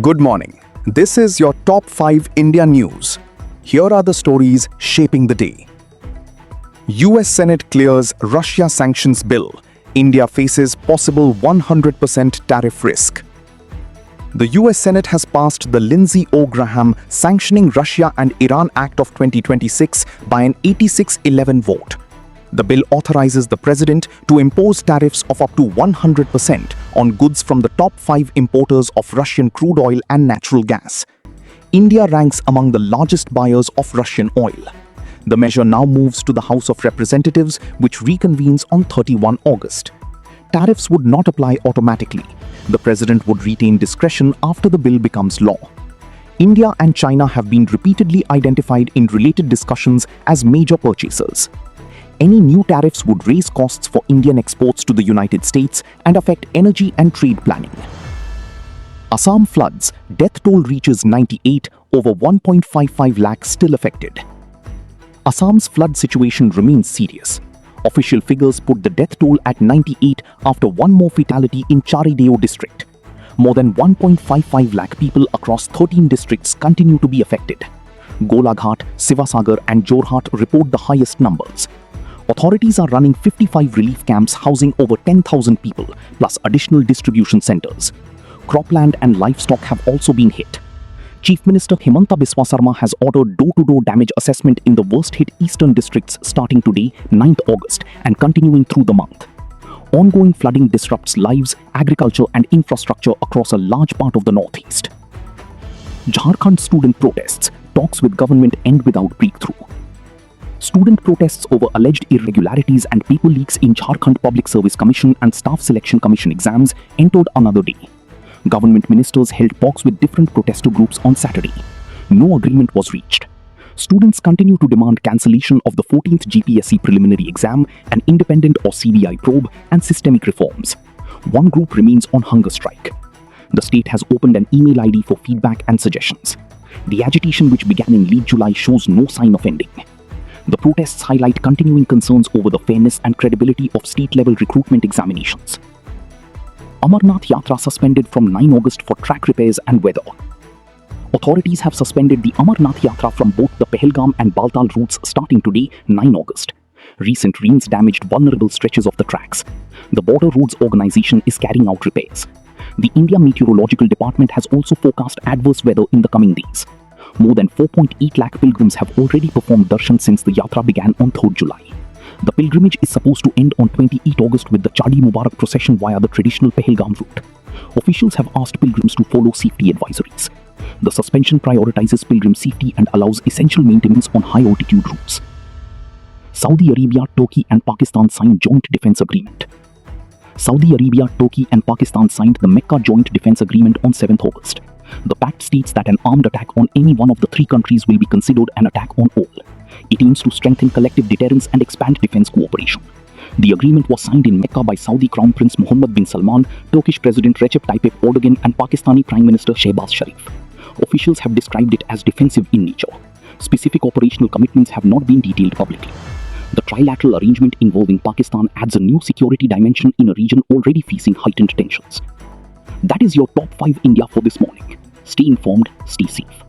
Good morning. This is your top 5 India news. Here are the stories shaping the day. US Senate clears Russia sanctions bill. India faces possible 100% tariff risk. The US Senate has passed the Lindsey Graham Sanctioning Russia and Iran Act of 2026 by an 86-11 vote. The bill authorizes the president to impose tariffs of up to 100% on goods from the top 5 importers of Russian crude oil and natural gas. India ranks among the largest buyers of Russian oil. The measure now moves to the House of Representatives, which reconvenes on 31 August. Tariffs would not apply automatically. The president would retain discretion after the bill becomes law. India and China have been repeatedly identified in related discussions as major purchasers. Any new tariffs would raise costs for Indian exports to the United States and affect energy and trade planning. Assam floods, death toll reaches 98, over 1.55 lakh still affected. Assam's flood situation remains serious. Official figures put the death toll at 98 after one more fatality in Charideo district. More than 1.55 lakh people across 13 districts continue to be affected. Golaghat, Sivasagar and Jorhat report the highest numbers. Authorities are running 55 relief camps housing over 10,000 people, plus additional distribution centers. Cropland and livestock have also been hit. Chief Minister Himanta Biswa Sarma has ordered door-to-door damage assessment in the worst-hit eastern districts starting today, 9th August, and continuing through the month. Ongoing flooding disrupts lives, agriculture and infrastructure across a large part of the northeast. Jharkhand student protests, talks with government end without breakthrough. Student protests over alleged irregularities and paper leaks in Jharkhand Public Service Commission and Staff Selection Commission exams entered another day. Government ministers held talks with different protester groups on Saturday. No agreement was reached. Students continue to demand cancellation of the 14th GPSC preliminary exam, an independent or CBI probe, and systemic reforms. One group remains on hunger strike. The state has opened an email ID for feedback and suggestions. The agitation, which began in late July, shows no sign of ending. The protests highlight continuing concerns over the fairness and credibility of state-level recruitment examinations. Amarnath Yatra suspended from 9 August for track repairs and weather. Authorities have suspended the Amarnath Yatra from both the Pahalgam and Baltal routes starting today, 9 August. Recent rains damaged vulnerable stretches of the tracks. The Border Roads Organization is carrying out repairs. The India Meteorological Department has also forecast adverse weather in the coming days. More than 4.8 lakh pilgrims have already performed darshan since the yatra began on 3rd July. The pilgrimage is supposed to end on 28 August with the Chadi Mubarak procession via the traditional Pahalgam route. Officials have asked pilgrims to follow safety advisories. The suspension prioritizes pilgrim safety and allows essential maintenance on high-altitude routes. Saudi Arabia, Turkey and Pakistan signed joint defense agreement. Saudi Arabia, Turkey and Pakistan signed the Mecca Joint Defense Agreement on 7th August. The pact states that an armed attack on any one of the three countries will be considered an attack on all. It aims to strengthen collective deterrence and expand defense cooperation. The agreement was signed in Mecca by Saudi Crown Prince Mohammed bin Salman, Turkish President Recep Tayyip Erdogan and Pakistani Prime Minister Shehbaz Sharif. Officials have described it as defensive in nature. Specific operational commitments have not been detailed publicly. The trilateral arrangement involving Pakistan adds a new security dimension in a region already facing heightened tensions. That is your top 5 India for this morning. Stay informed, stay safe.